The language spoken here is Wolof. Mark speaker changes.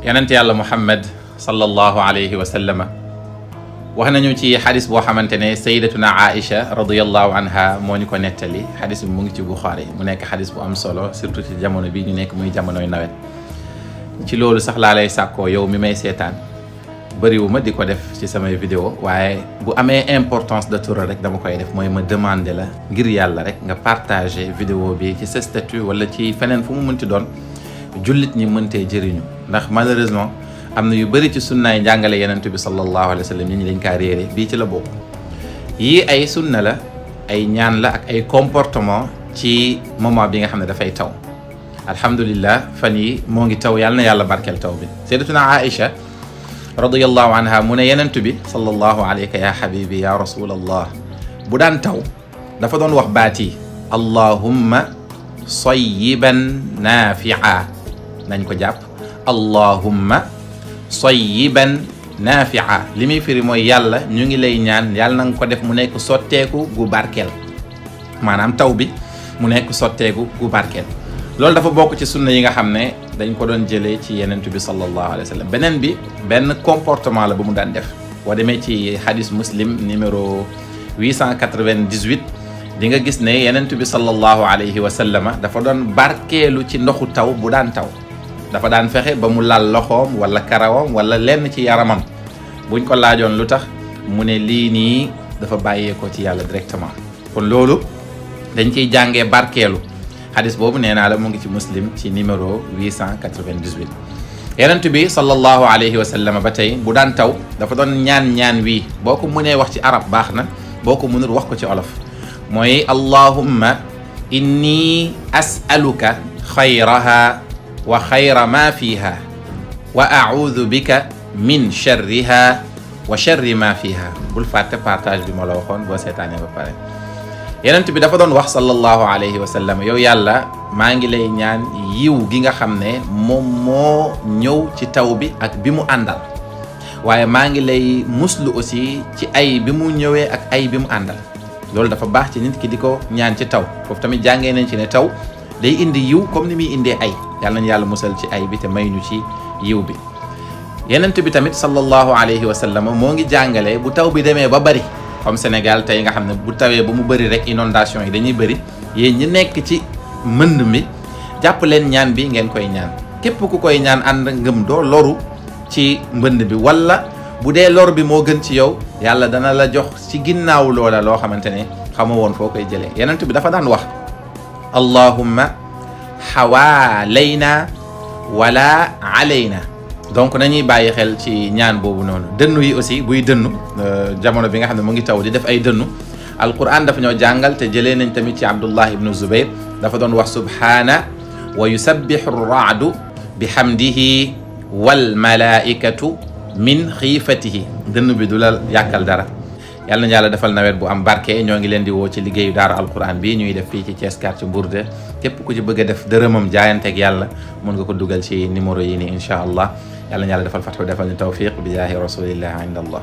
Speaker 1: yonent yàlla Muhammad sallallahu alayhi wa sallama wax nañu ci xadis boo xamante ne sayyidatuna Aïcha radiyallahu anha moo ñu ko nettali xadis bi mu ngi ci Buxaari mu nekk xadis bu am solo surtout ci jamono bi ñu nekk muy jamonoy nawet. ci loolu sax laa lay sàkkoo yow mi may seetaan bëriwuma di ko def ci samay vidéo waaye bu amee importance de tour rek dama koy def mooy ma demander la ngir yàlla rek nga partager vidéo bi ci sa statut wala ci feneen fu mu mënti doon jullit ñi mëntee jëriñu ndax malheureusement am na yu bëri ci sunnaay njàngale yenent bi sallallahu alayhi wa sallam ñi dañ kaa réere bii ci la bokk. yii ay sunna la ay ñaan la ak ay comportement ci moment bi nga xam ne dafay taw. alhamdulillah fan yi moo ngi taw yàlla na yàlla barkeel taw bi sayyidatuna Aïcha radiyallahu anha mu ne yenent bi sallallahu alayka ya habibi ya rasulallah bu daan taw dafa doon wax baati allahumma sayyiban nafi'a nañ ko jàpp allahumma sayyiban nafi'a li muy firi mooy yàlla ñu ngi lay ñaan yàlla na nga ko def mu nekk sotteeku gu barkeel maanaam taw bi mu nekk sotteeku gu barkeel. loolu dafa bokk ci sunna yi nga xam ne dañ ko doon jëlee ci yenent bi sallallahu alayhi wa sallam beneen bi benn comportement la bu mu daan def boo demee ci hadis muslim numéro 898 di nga gis ne yenent bi sallallahu alayhi wa sallama dafa doon barkeelu ci ndoxu taw bu daan taw dafa daan fexe ba mu lal loxoom wala karawam wala lenn ci yaramam buñ ko laajoon lu tax mu ne lii nii dafa bàyyeekoo ci yàlla directement kon loolu dañ ciy jàngee barkeelu xadis boobu nee naa la mu ngi ci muslim ci numéro 898 yenent bi sallallahu alayhi wa sallam ba tey bu daan taw dafa doon ñaan wii boo ko mënee wax ci arab baax na boo ko mënul wax ko ci olof mooy allahumma inni as'aluka xayraha wa xayra ma fiha wa a'udhu bika min sharriha wa sharri ma fiha bul fàtte partage bi ma la waxoon boo seetaanee ba pare yenent bi dafa doon wax sallallahu alayhi wa sallam yow yàlla maa ngi lay ñaan yiw gi nga xam ne moom moo ñëw ci taw bi ak bi mu àndal waaye maa ngi lay muslu aussi ci ay bi mu ñëwee ak ay bi mu àndal loolu dafa baax ci nit ki di ko ñaan ci taw foofu tamit jàngee nañ ci ne taw day indi yiw comme ni muy indee ay yàlla nañ yàlla musal ci ay bi te may ñu ci yiw bi yenent bi tamit sallallahu alayhi wa sallam moo ngi jàngale bu taw bi demee ba bari comme Sénégal tey nga xam ne bu tawee ba mu bëri rek inondation yi dañuy bëri yéen ñi nekk ci mbënd mi jàpp leen ñaan bi ngeen koy ñaan képp ku koy ñaan ànd ngëm doo loru ci mbënd bi wala bu dee lor bi moo gën ci yow yàlla dana la jox ci ginnaaw loola loo xamante ne xamoo woon foo koy jëlee yenent bi dafa daan wax allahumma xawaalayna wala alayna donc nañuy bàyyi xel ci ñaan boobu noonu dënnu yi aussi buy dënnu jamono bi nga xam ne mu ngi taw di def ay dënnu alquran dafa ñoo jàngal te jëlee nañ tamit ci abdullah ibnu zubair dafa doon wax subhana wa yusabbihu rraadu bihamdihi wal malaikatu min xiifatihi dënn bi du la yàkkal dara yàlla na yàlla defal nawet bu am barke ñoo ngi leen di woo ci liggéeyu daara alquran bi ñuy def fii ci Thiès quartier Bourde képp ku ci bëgg a def dërëmam jaayanteeg yàlla mun nga ko dugal ci numéro yi ni incha allah yàlla na yàlla defal fathu defal ñu tawfiq bi jaahi rasulillah inda allah